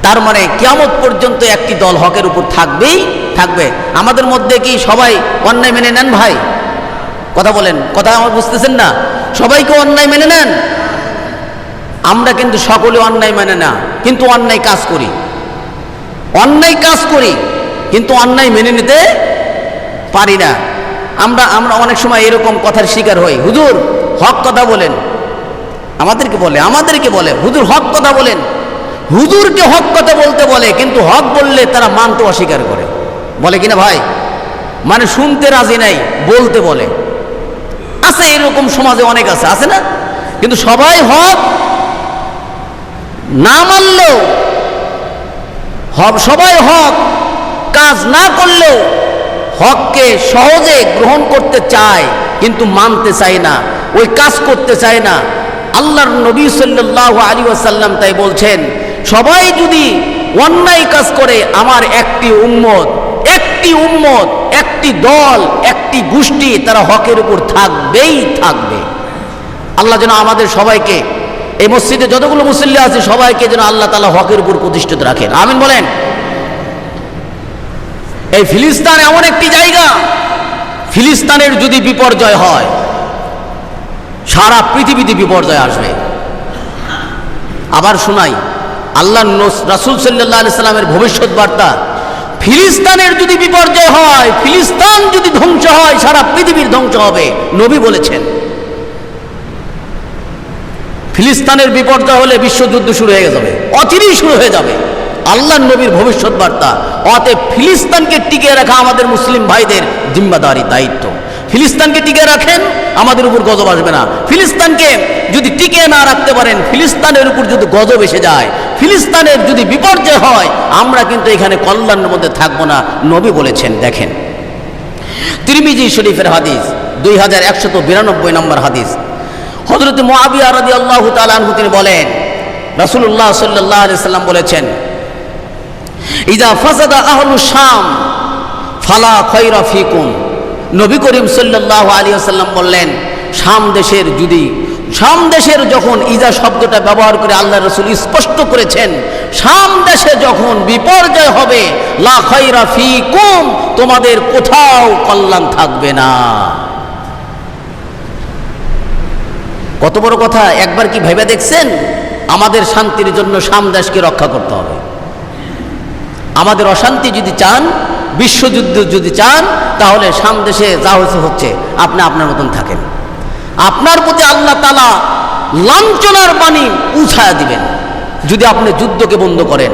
তার মানে কিয়ামত পর্যন্ত একটি দল হকের উপর থাকবেই থাকবে। আমাদের মধ্যে কি সবাই অন্যায় মেনে নেন ভাই? কথা বলেন, কথা আমার বুঝতেছেন না? সবাইকে অন্যায় মেনে নেন? আমরা কিন্তু সকলে অন্যায় মেনে না, কিন্তু অন্যায় কাজ করি, অন্যায় কাজ করি, কিন্তু অন্যায় মেনে নিতে পারি না। আমরা আমরা অনেক সময় এরকম কথার শিকার হই, হুজুর হক কথা বলেন, আমাদেরকে বলে হুজুর হক কথা বলেন। হুজুরকে হক কথা বলতে বলে, কিন্তু হক বললে তারা মানতে অস্বীকার করে। বলে কিনা ভাই? মানে শুনতে রাজি নাই, বলতে বলে। আছে এরকম সমাজে অনেক আছে না? কিন্তু সবাই হক না মানলেও, সবাই হক কাজ না করলেও হককে সহজে গ্রহণ করতে চায়, কিন্তু মানতে চায় না, ওই কাজ করতে চায় না। আল্লাহর নবী সাল্লাল্লাহু আলাইহি ওয়াসাল্লাম তাই বলছেন, সবাই যদি অন্যায় কাজ করে, আমার একটি উম্মত, একটি দল, একটি গোষ্ঠী তারা হকের উপর থাকবেই থাকবে। আল্লাহ যেন আমাদের সবাইকে, এই মসজিদে যতগুলো মুসল্লি আছে সবাইকে যেন আল্লাহ তাআলা হকের উপর প্রতিষ্ঠিত রাখেন, আমিন বলেন। এই ফিলিস্তিন এমন একটি জায়গা, ফিলিস্তিনের যদি বিপর্যয় হয় সারা পৃথিবীতে বিপর্যয় আসবে। আবার শোনাই আল্লাহ রাসূল সাল্লাল্লাহু আলাইহি সাল্লামের ভবিষ্যৎ বার্তা, ফিলিস্তিনের যদি বিপর্যয় হয়, ফিলিস্তিন যদি ধ্বংস হয়, সারা পৃথিবীর ধ্বংস হবে। নবী বলেছেন ফিলিস্তিনের বিপর্যয় হলে বিশ্বযুদ্ধ শুরু হয়ে যাবে, অচিরেই শুরু হয়ে যাবে। আল্লাহর নবীর ভবিষ্যৎ বার্তা। অতএব ফিলিস্তিনকে টিকিয়ে রাখা আমাদের মুসলিম ভাইদের জিম্মাদারি, দায়িত্ব। ফিলিস্তিনকে টিকিয়ে রাখেন, আমাদের উপর গজব আসবে না। ফিলিস্তিনকে যদি টিকিয়ে না রাখতে পারেন, ফিলিস্তিনের উপর যদি গজব এসে যায়, ফিলিস্তিনের যদি বিপর্যয় হয়, আমরা কিন্তু এখানে কল্যাণের মধ্যে থাকবো না। নবী বলেছেন, দেখেন তিরমিজি শরীফের হাদিস 2192 নম্বর হাদিস। হযরত মুআবিয়া রাদিয়াল্লাহু তাআলা আনহু তিনি বলেন, রাসূলুল্লাহ সাল্লাল্লাহু আলাইহি সাল্লাম বলেছেন, ইযা ফাসাদা আহলুশ শাম ফালা খায়রা ফিকুম। নবী করিম সাল্লাল্লাহু আলাইহি ওয়াসাল্লাম বললেন, শাম দেশের যখন ইজা শব্দটা ব্যবহার করে আল্লাহ রাসূল স্পষ্ট করেছেন, শাম দেশে যখন বিপর্যয় হবে, লা খায়রা ফিকুম, তোমাদের কোথাও কল্যাণ থাকবে না। কত বড় কথা! একবার কি ভেবে দেখছেন? আমাদের শান্তির জন্য শাম দেশকে রক্ষা করতে হবে। আমাদের অশান্তি যদি চান, বিশ্বযুদ্ধ যদি চান, তাহলে শাম দেশে যা হচ্ছে আপনি আপনার মতন থাকেন। আপনার প্রতি আল্লাহ তাআলা লাঞ্ছনার বাণী উছায়া দিবেন যদি আপনি যুদ্ধকে বন্ধ করেন,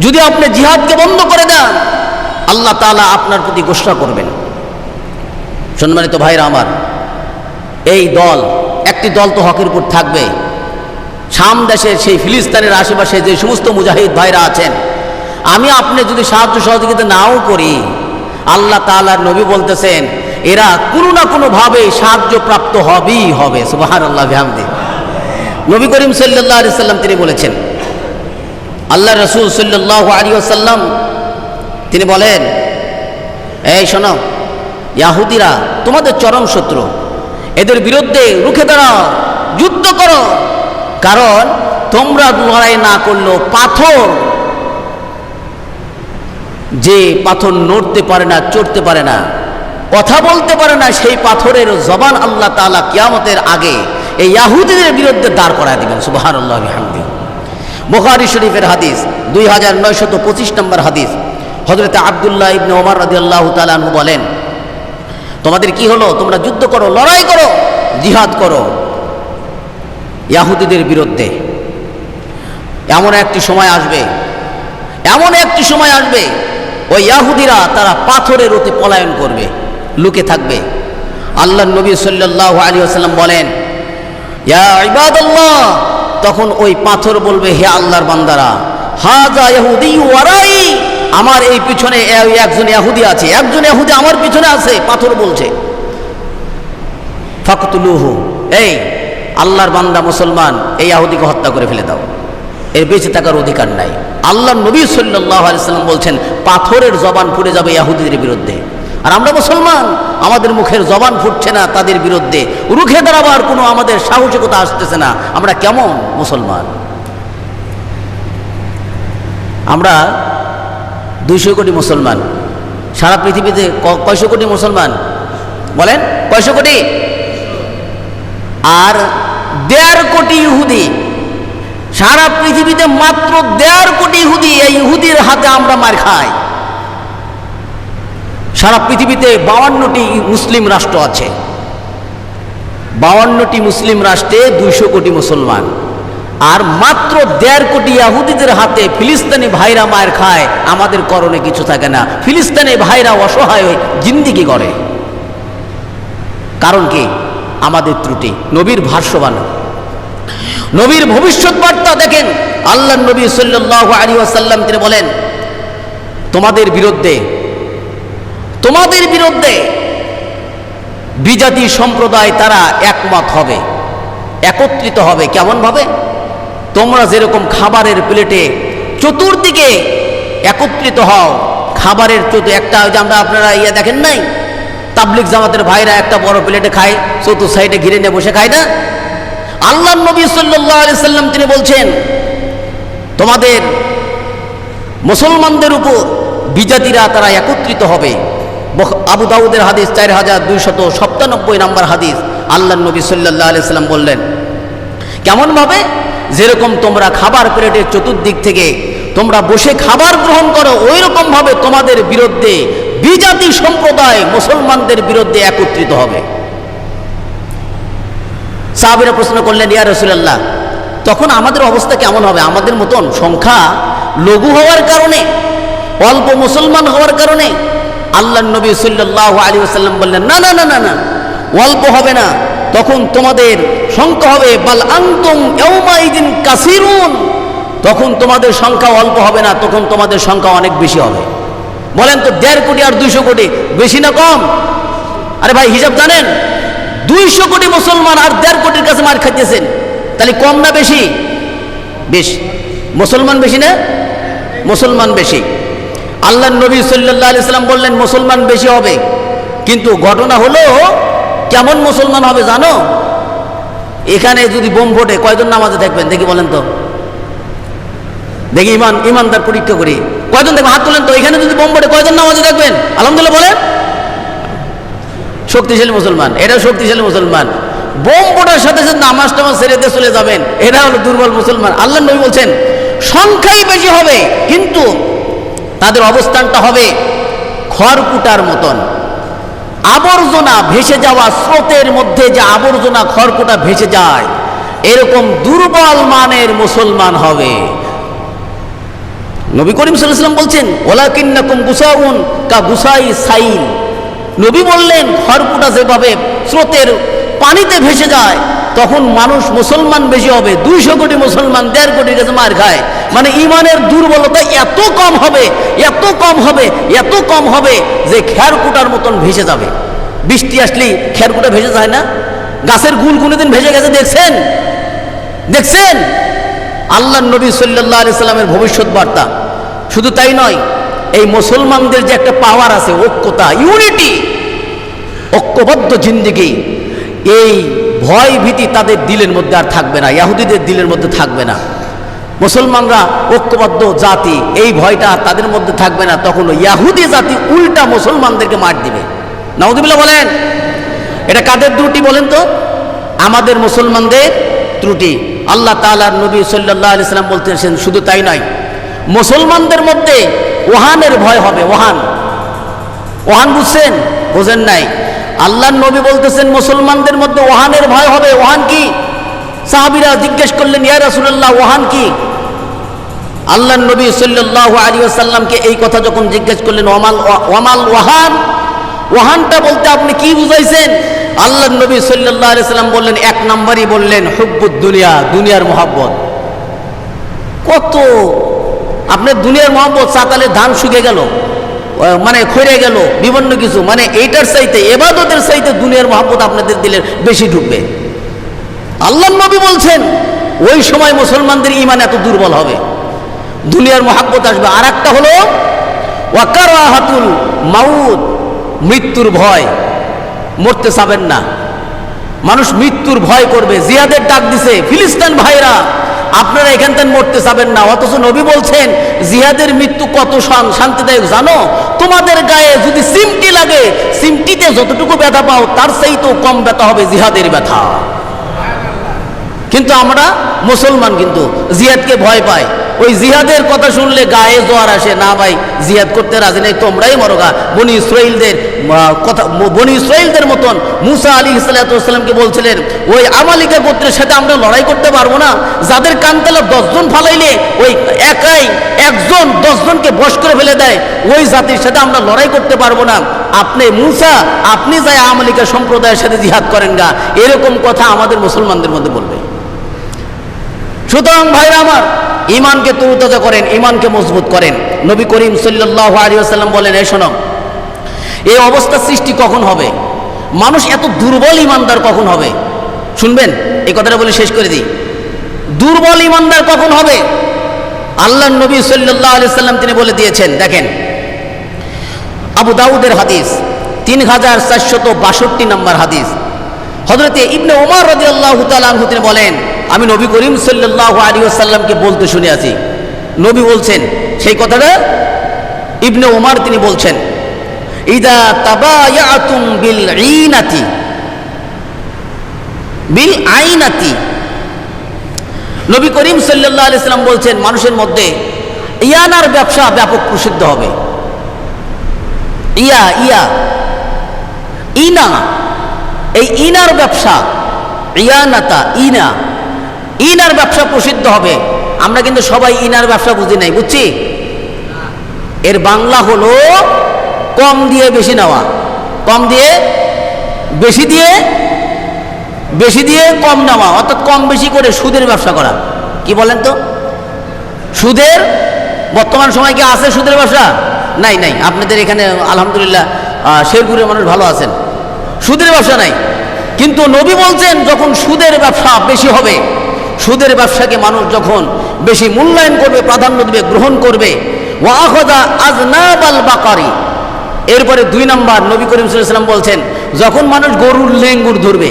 যদি আপনি জিহাদকে বন্ধ করে দেন, আল্লাহ তাআলা আপনার প্রতি গোসা করবেন। সম্মানিত ভাইরা আমার, এই দল, একটি দল তো হকের উপর থাকবে। শাম দেশের সেই ফিলিস্তিনের আশেপাশে যে সমস্ত মুজাহিদ ভাইরা আছেন, আমি আপনি যদি সাহায্য সহযোগিতা নাও করি, আল্লাহ তাআলার নবী বলতেছেন এরা কোনো না কোনো ভাবে সাহায্য প্রাপ্ত হবেই হবে। সুবহানাল্লাহ বিহামদি। নবী করিম সাল্লাল্লাহু আলাইহি সাল্লাম তিনি বলেছেন, আল্লাহ রাসূল সাল্লাল্লাহু আলাইহি ওয়াসাল্লাম তিনি বলেন, এই শোনো, ইহুদিরা তোমাদের চরম শত্রু, এদের বিরুদ্ধে রুখে দাঁড়াও, যুদ্ধ করো। কারণ তোমরা লড়াই না করলেও পাথর, যে পাথর নড়তে পারে না, চড়তে পারে না, কথা বলতে পারে না, সেই পাথরের জবান আল্লাহ তাআলা কিয়ামতের আগে এই ইহুদিদের বিরুদ্ধে দাঁড় করায় দিবেন। সুবহানাল্লাহ বিহামদি। বুখারী শরীফের হাদিস 2925 নম্বর হাদিস। হযরত আব্দুল্লাহ ইবনে ওমর রাদিয়াল্লাহু তাআলা আনহু বলেন, তোমাদের কি হলো? তোমরা যুদ্ধ করো, লড়াই করো, জিহাদ করো ইহুদিদের বিরুদ্ধে। এমন একটি সময় আসবে, ওই ইহুদিরা তারা পাথরের অতি পলায়ন করবে, লুকে থাকবে। আল্লাহর নবী সাল্লাল্লাহু আলাইহি ওয়াসাল্লাম বলেন, ইয়া ইবাদাল্লাহ, তখন ওই পাথর বলবে, হে আল্লাহর বান্দারা, হাযা ইহুদি ওয়ারাই, আমার এই পিছনে একজন ইহুদি আছে, একজন ইহুদি আমার পিছনে আছে। পাথর বলছে, ফাকতুলুহু, এই আল্লাহর বান্দা মুসলমান, এই ইহুদিকে হত্যা করে ফেলে দাও, এর বেঁচে থাকার অধিকার নাই। আল্লাহর নবী সাল্লাল্লাহু আলাইহি সাল্লাম বলছেন, পাথরের জবান ফুটে যাবে ইহুদিদের বিরুদ্ধে। আর আমরা মুসলমান, আমাদের মুখের জবান ফুটছে না তাদের বিরুদ্ধে, রুখে দাঁড়াবার কোনো আমাদের সাহসিকতা আসতেছে না। আমরা কেমন মুসলমান? আমরা 200 কোটি মুসলমান, সারা পৃথিবীতে কয়শো কোটি মুসলমান বলেন? কয়শো কোটি? আর 1.5 কোটি ইহুদি, সারা পৃথিবীতে মাত্র 1.5 কোটি ইহুদি। এই ইহুদির হাতে আমরা মার খাই। সারা পৃথিবীতে 52টি মুসলিম রাষ্ট্র আছে, 52টি মুসলিম রাষ্ট্রে 200 কোটি মুসলমান, আর মাত্র 1.5 কোটি ইহুদিদের হাতে ফিলিস্তিনি ভাইরা মার খায়। আমাদের করণে কিছু থাকে না, ফিলিস্তিনি ভাইরা অসহায় হয়ে জিন্দিগি করে। কারণ কি? আমাদের ত্রুটি। নবীর ভাষ্যবাণ, নবীর ভবিষ্যৎবার্তা দেখেন। আল্লাহ নবী সাল্লাল্লাহু আলাইহি ওয়াসাল্লাম তিনি বলেন, তোমাদের বিরুদ্ধে বিজাতি সম্প্রদায় তারা একমত হবে, একত্রিত হবে। কেমন ভাবে? তোমরা যেরকম খাবারের প্লেটে চতুর্দিকে একত্রিত হও, খাবারের একটা যে আমরা আপনারা দেখেন নাই, তাবলিগ জামাতের ভাইরা একটা বড় প্লেটে খায়, চতুর্থ সাইডে ঘিরে নিয়ে বসে খায় না? আল্লাহ নবী সাল্লাল্লাহু আলাইহি সাল্লাম তিনি বলছেন, তোমাদের মুসলমানদের উপর বিজাতিরা তারা একত্রিত হবে। আবু দাউদের হাদিস 4297 নম্বর হাদিস। আল্লাহ নবী সাল্লাল্লাহু আলাইহি সাল্লাম বললেন, কেমন ভাবে? যেরকম তোমরা খাবার প্লেটের চতুর্দিক থেকে তোমরা বসে খাবার গ্রহণ করো, ওই রকম ভাবে তোমাদের বিরুদ্ধে বিজাতি সম্প্রদায় মুসলমানদের বিরুদ্ধে একত্রিত হবে। সাহাবীরা প্রশ্ন করলেন, ইয়া রাসূলুল্লাহ, তখন আমাদের অবস্থা কেমন হবে? আমাদের মতন সংখ্যা লঘু হওয়ার কারণে, অল্প মুসলমান হওয়ার কারণে? আল্লাহ নবী সাল্লাল্লাহু আলাইহি ওয়াসাল্লাম বললেন, না না না না না, অল্প হবে না, তখন তোমাদের সংখ্যা হবে বাল আনতুম ইয়াউমাইদিন কাসিরুন, তখন তোমাদের সংখ্যা অল্প হবে না, তখন তোমাদের সংখ্যা অনেক বেশি হবে। বলেন তো 1.5 কোটি আর 200 কোটি বেশি না কম? আরে ভাই হিসাব জানেন? 200 কোটি মুসলমান আর 1.5 কোটির কাছে মার খাইতেছেন, তাহলে কম না বেশি? বেশি। মুসলমান বেশি না? মুসলমান বেশি। আল্লাহ নবী সাল্লাল্লাহু আলাইহি সাল্লাম বললেন মুসলমান বেশি হবে, কিন্তু ঘটনা হলো কেমন মুসলমান হবে জানো? এখানে যদি বোম ফোটে কয়জন নামাজে থাকবেন দেখি বলেন তো? দেখি ইমানদার পরীক্ষা করি, কয়জন দেখবেন? হাত তোলেন তো। এখানে যদি বোম ফোটে কয়জন নামাজে থাকবেন? আলহামদুলিল্লাহ বলেন। শক্তিশালী মুসলমান, এটা শক্তিশালী মুসলমান। বোম ফোটার সাথে সাথে নামাজ টামাজ ছেড়ে দিয়ে চলে যাবেন, এটা হলো দুর্বল মুসলমান। আল্লাহ নবী বলছেন সংখ্যাই বেশি হবে, কিন্তু তাদের অবস্থানটা হবে খড়কুটার মতন। আবর্জনা ভেসে যাওয়া স্রোতের মধ্যে যে আবর্জনা খড়কুটা ভেসে যায়, এরকম দুর্বল মানের মুসলমান হবে। নবী করিম সাল্লাল্লাহু আলাইহি ওয়াসাল্লাম বলছেন, ওয়ালাকিন্নাকুম গুসাউন কা গুসাই সাইল। নবী বললেন খড়কুটা যেভাবে স্রোতের পানিতে ভেসে যায়, তখন মানুষ মুসলমান বেশি হবে। 200 কোটি মুসলমান 1.5 কোটির কাছে মার খায়, মানে ইমানের দুর্বলতা এত কম হবে, এত কম হবে, এত কম হবে যে খেরকুটার মতন ভেসে যাবে। বৃষ্টি আসলেই খেরকুটা ভেসে যায় না? গাছের গুল কোনোদিন ভেসে গেছে দেখছেন? দেখছেন? আল্লাহ নবী সাল্লাল্লাহু আলাইহি সাল্লামের ভবিষ্যৎ বার্তা। শুধু তাই নয়, এই মুসলমানদের যে একটা পাওয়ার আছে, ঐক্যতা, ইউনিটি, ঐক্যবদ্ধ জিন্দেগি, এই ভয় ভীতি তাদের দিলের মধ্যে আর থাকবে না, ইহুদিদের দিলের মধ্যে থাকবে না। মুসলমানরা ঐক্যবদ্ধ জাতি, এই ভয়টা তাদের মধ্যে থাকবে না। তখন ইহুদি জাতি উল্টা মুসলমানদেরকে মার দিবে। নাউযুবিল্লাহ বলেন। এটা কাদের ত্রুটি বলেন তো? আমাদের মুসলমানদের ত্রুটি। আল্লাহ তাআলার নবী সাল্লাল্লাহু আলাইহি সাল্লাম বলতেছেন, শুধু তাই নয়, মুসলমানদের মধ্যে ওহানের ভয় হবে। ওহান বুঝছেন? বোঝেন নাই? আল্লাহর নবী বলতেছেন মুসলমানদের মধ্যে ওহানের ভয় হবে। ওহান কি? সাহাবীরা জিজ্ঞেস করলেন, ইয়া রাসূলুল্লাহ ওহান কি? আল্লাহর নবী সাল্লাল্লাহু আলাইহি ওয়াসাল্লামকে এই কথা যখন জিজ্ঞেস করলেন, ওয়ামাল ওয়াহান, ওয়াহানটা বলতে আপনি কি বুঝাইছেন? আল্লাহর নবী সাল্লাল্লাহু আলাইহি ওয়াসাল্লাম বললেন, এক নম্বরই বললেন হুব্বুদ দুনিয়া, দুনিয়ার মহব্বত। কত আপনার দুনিয়ার মহব্বত, চাতালে ধান শুকিয়ে গেল, মানে খরে গেল, বিভিন্ন কিছু, মানে এইটার চাইতে, ইবাদতের চাইতে দুনিয়ার মহব্বত আপনাদের দিলে বেশি ঢুকবে। আল্লাহর নবী বলছেন ওই সময় মুসলমানদের ঈমান এত দুর্বল হবে, দুনিয়ার মহব্বত আসবে। আর একটা হলো ওয়াকারাহাতুল মাউত, মৃত্যুর ভয়। মরতে চাবেন না, মানুষ মৃত্যুর ভয় করবে। জিহাদের ডাক দিছে ফিলিস্তিন ভাইরা, আপনারা এখান থেকে মরতে চাবেন না, অথচ নবী বলছেন জিহাদের মৃত্যু কত শান্তিদায়ক জানো? তোমাদের গায়ে যদি সিমটি লাগে, সিমটিতে যতটুকু ব্যথা পাও তার চাইতেও কম ব্যথা হবে জিহাদের ব্যথা। কিন্তু আমরা মুসলমান কিন্তু জিহাদকে ভয় পাই। ওই জিহাদের কথা শুনলে গায়ে জ্বর আসে, না ভাই জিহাদ করতে রাজি নেই, তোমরাই মরগা। বনি ইসরাইলদের কথা, বনি ইসরাইলদের মতন মুসা আলাইহিস সালামকে বলছিলেন ওই আমালিকা গোত্রের সাথে আমরা লড়াই করতে পারবো না, যাদের কানতালা 10 জন ফালাইলে ওই একাই একজন 10 জনকে বশ করে ফেলে দেয়, ওই জাতির সাথে আমরা লড়াই করতে পারবো না। আপনি মুসা, আপনি যাই আমালিকা সম্প্রদায়ের সাথে জিহাদ করেন গা, এরকম কথা আমাদের মুসলমানদের মধ্যে বলবে। সুতরাং ভাইরা আমার, ঈমানকে তরুতাজা করেন, ঈমানকে মজবুত করেন। নবী করিম সাল্লাল্লাহু আলাইহি ওয়াসাল্লাম বলেন, এই শোনো, এই অবস্থা সৃষ্টি কখন হবে, মানুষ এত দুর্বল ঈমানদার কখন হবে? শুনবেন, এই কথাটা বলে শেষ করে দিই। দুর্বল ঈমানদার কখন হবে? আল্লাহর নবী সাল্লাল্লাহু আলাইহি ওয়াসাল্লাম তিনি বলে দিয়েছেন। দেখেন, আবু দাউদের হাদিস 3462 নম্বর হাদিস। হযরতে ইবনে ওমর রাদিয়াল্লাহু তাআলা আনহু তিনি বলেন, আমি নবী করিম সাল্লাল্লাহু আলাইহি ওয়াসাল্লামকে বলতে শুনে আছি। নবী বলছেন সেই কথাটা, ইবনে ওমর তিনি বলছেন, ইদা তাবায়াতুম বিল ঈনাতি বিল আইনাতি। নবী করিম সাল্লাল্লাহু আলাইহি ওয়াসাল্লাম বলছেন মানুষের মধ্যে ইয়ানার ব্যবসা ব্যাপক প্রসিদ্ধ হবে। ইনা, এই ইনার ব্যবসা, ইয়ানাতা ইনা, ইনার ব্যবসা প্রসিদ্ধ হবে। আমরা কিন্তু সবাই ইনার ব্যবসা বুঝি নাই, বুঝছি? এর বাংলা হলো কম দিয়ে বেশি নেওয়া, কম দিয়ে বেশি দিয়ে, বেশি দিয়ে কম নেওয়া, অর্থাৎ কম বেশি করে সুদের ব্যবসা করা। কি বলেন তো? সুদের বর্তমান সময় কি আছে সুদের ব্যবসা? নাই, নাই। আপনাদের এখানে আলহামদুলিল্লাহ শেরপুরের মানুষ ভালো আছেন, সুদের ব্যবসা নাই। কিন্তু নবী বলছেন যখন সুদের ব্যবসা বেশি হবে, সুদের ব্যবসাকে মানুষ যখন বেশি মূল্যায়ন করবে, প্রাধান্য দেবে, গ্রহণ করবে, ওয়াখাযা আযনাবাল বাকারি। এরপরে 2 নম্বর নবী করিম সাল্লাল্লাহু আলাইহি ওয়াসাল্লাম বলছেন যখন মানুষ গরুর লেঙ্গুর ধরবে,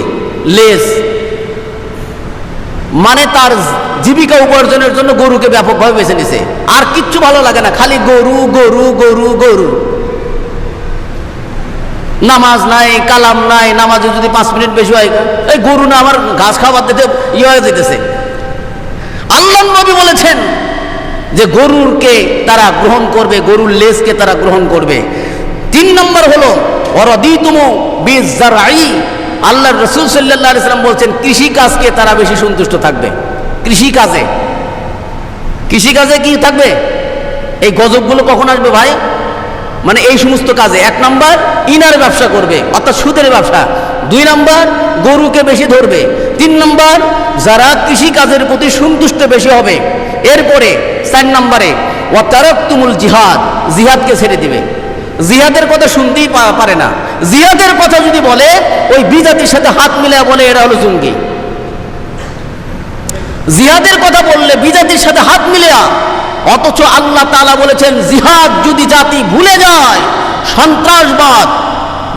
লেজ, মানে তার জীবিকা উপার্জনের জন্য গরুকে ব্যাপকভাবে বেছে নিছে, আর কিচ্ছু ভালো লাগে না, খালি গরু গরু গরু গরু। নামাজ নাই, কালাম নাই, নামাজে যদি 5 মিনিট বেশি হয়, এই গরু না আমার ঘাস খাবার দিতে ইয়ে হয়ে যেতেছে। আল্লাহর নবী বলেছেন যে গরুরকে তারা গ্রহণ করবে, গরুর লেজকে তারা গ্রহণ করবে। 3 নম্বর হলো ওয়ারাদিতুমু বিজারঈ। আল্লাহর রাসূল সাল্লাল্লাহু আলাইহি ওয়াসাল্লাম বলছেন কৃষি কাজকে তারা বেশি সন্তুষ্ট থাকবে। কৃষি কাজে, কৃষি কাজে কি থাকবে? এই গজবগুলো কখন আসবে ভাই? মানে এই সমস্ত কাজে 1 নম্বর ইনার ব্যবসা করবে, অর্থাৎ সুদের ব্যবসা। 2 নম্বর গরুকে বেশি ধরবে। 3 নম্বর যারা কৃষি কাজের প্রতি সন্তুষ্ট বেশি হবে। এরপরে 4 নম্বরে ওয়াতারাকতুমুল জিহাদ, জিহাদকে ছেড়ে দিবে। জিহাদের কথা শুনতেই পারে না। জিহাদের কথা যদি বলে ওই বিজাতির সাথে হাত মিলিয়ে বলে এরা হলো জঙ্গি। জিহাদের কথা বললে বিজাতির সাথে হাত মিলিয়া, অথচ আল্লাহ তাআলা বলেছেন জিহাদ যদি জাতি ভুলে যায় সন্ত্রাসবাদ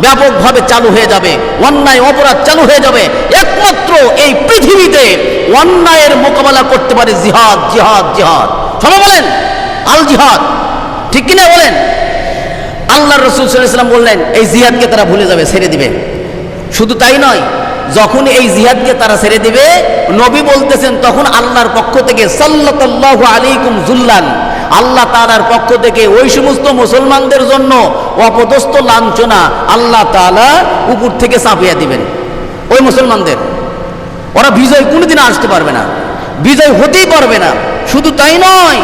ব্যাপকভাবে চালু হয়ে যাবে, অন্যায় অপরাধ চালু হয়ে যাবে। একমাত্র এই পৃথিবীতে অন্যায়ের মোকাবেলা করতে পারে জিহাদ, জিহাদ, জিহাদ। সবাই বলেন আল জিহাদ, ঠিক কিনা বলেন? আল্লাহর রাসূল সাল্লাল্লাহু আলাইহি ওয়াসাল্লাম বললেন এই জিহাদকে তারা ভুলে যাবে, ছেড়ে দিবে। শুধু তাই নয়, যখন এই জিহাদকে তারা ছেড়ে দিবে, নবী বলতেছেন তখন আল্লাহর পক্ষ থেকে সাল্লাল্লাহু আলাইকুম যুল্লান, আল্লাহ তাআলার পক্ষ থেকে ওই সমস্ত মুসলমানদের জন্য অপদস্থ লাঞ্ছনা আল্লাহ তাআলা উপর থেকে চাপিয়ে দিবেন ওই মুসলমানদের। ওরা বিজয় কোনোদিন আসতে পারবে না, বিজয় হতেই পারবে না। শুধু তাই নয়,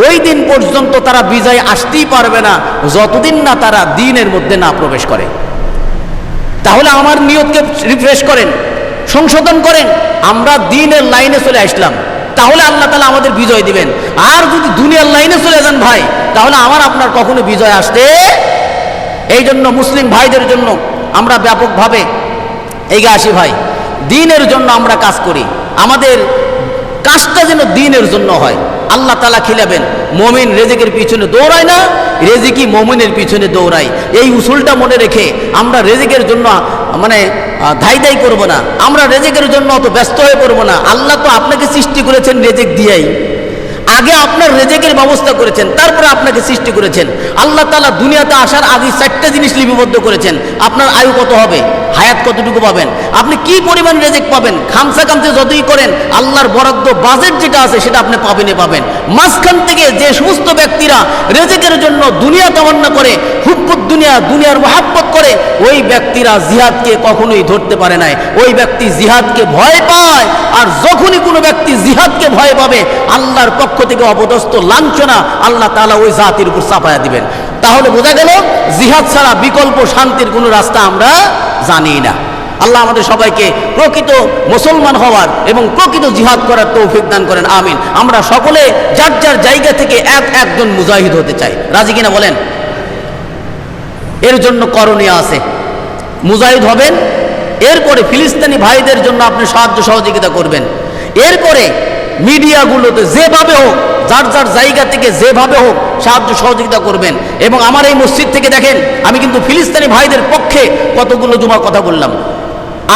ওই দিন পর্যন্ত তারা বিজয় আসতেই পারবে না যতদিন না তারা দ্বীনের মধ্যে না প্রবেশ করে। তাহলে আমার নিয়তকে রিফ্রেশ করেন, সংশোধন করেন। আমরা দ্বীনের লাইনে চলে আসলাম, তাহলে আল্লাহ তাআলা আমাদের বিজয় দিবেন। আর যদি দুনিয়ার লাইনে চলে যান ভাই, তাহলে আমার আপনার কখনো বিজয় আসতে। এই জন্য মুসলিম ভাইদের জন্য আমরা ব্যাপকভাবে এগিয়ে আসি ভাই, দ্বীনের জন্য আমরা কাজ করি। আমাদের কাজটা যেন দিনের জন্য হয়, আল্লাহ তাআলা খিলাবেন। মুমিন রেজেকের পিছনে দৌড়ায় না, রেজেকই মুমিনের পিছনে দৌড়ায়। এই উসুলটা মনে রেখে আমরা রেজেকের জন্য মানে ধাই করব না, আমরা রেজেকের জন্য অত ব্যস্ত হয়ে পড়ব না। আল্লাহ তো আপনাকে সৃষ্টি করেছেন রেজেক দিয়েই, আগে আপনার রেজেকের ব্যবস্থা করেছেন, তারপরে আপনাকে সৃষ্টি করেছেন। আল্লাহ তাআলা দুনিয়াতে আসার আগে 4টা জিনিস লিপিবদ্ধ করেছেন। আপনার আয়ু কত হবে, হায়াত কতটুকু পাবেন, আপনি কি পরিমাণ রেজেক পাবেন, খামসা খামসে যতই করেন আল্লাহর বরাদ্দ বাজেট যেটা আছে সেটা আপনি পাবেন। মাঝখান থেকে যে সমস্ত ব্যক্তিরা রেজেকের জন্য দুনিয়া তামান্না করে, হুব্বুদ দুনিয়ার মহাব্বত করে, ওই ব্যক্তিরা জিহাদকে কখনোই ধরতে পারে নাই। ওই ব্যক্তি জিহাদকে ভয় পায়, আর যখনই কোনো ব্যক্তি জিহাদকে ভয় পাবে আল্লাহর পক্ষ থেকে অপদস্থ লাঞ্ছনা আল্লাহ তাআলা ওই জাতির উপর চাপায়া দিবেন। তাহলে বোঝা গেল জিহাদ ছাড়া বিকল্প শান্তির কোনো রাস্তা আমরা জানি না। আল্লাহ আমাদের সবাইকে প্রকৃত মুসলমান হওয়ার এবং প্রকৃত জিহাদ করার তৌফিক দান করেন, আমিন। আমরা সকলে যার যার জায়গা থেকে একজন মুজাহিদ হতে চাই, রাজি কিনা বলেন? এর জন্য করণীয় আছে, মুজাহিদ হবেন, এরপরে ফিলিস্তিনি ভাইদের জন্য আপনি সাহায্য সহযোগিতা করবেন, এরপরে মিডিয়াগুলোতে যেভাবে হোক, যার যার জায়গা থেকে যেভাবে হোক সাহায্য সহযোগিতা করবেন। এবং আমার এই মসজিদ থেকে দেখেন, আমি কিন্তু ফিলিস্তিনি ভাইদের পক্ষে কতগুলো জুমা কথা বললাম,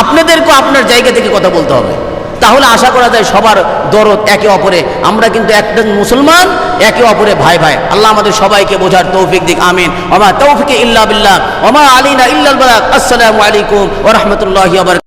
আপনাদেরকেও আপনার জায়গা থেকে কথা বলতে হবে। তাহলে আশা করা যায় সবার দরদ একে অপরে, আমরা কিন্তু একটা মুসলমান, একে অপরে ভাই ভাই। আল্লাহ আমাদের সবাইকে বোঝার তৌফিক দিক, আমিন। ওমা তৌফিকে ইল্লা বিল্লাহ ওমা আলাইনা ইল্লাল বালাগ। আসসালামু আলাইকুম ওয়া রাহমাতুল্লাহি ওয়া বারাকাতুহু।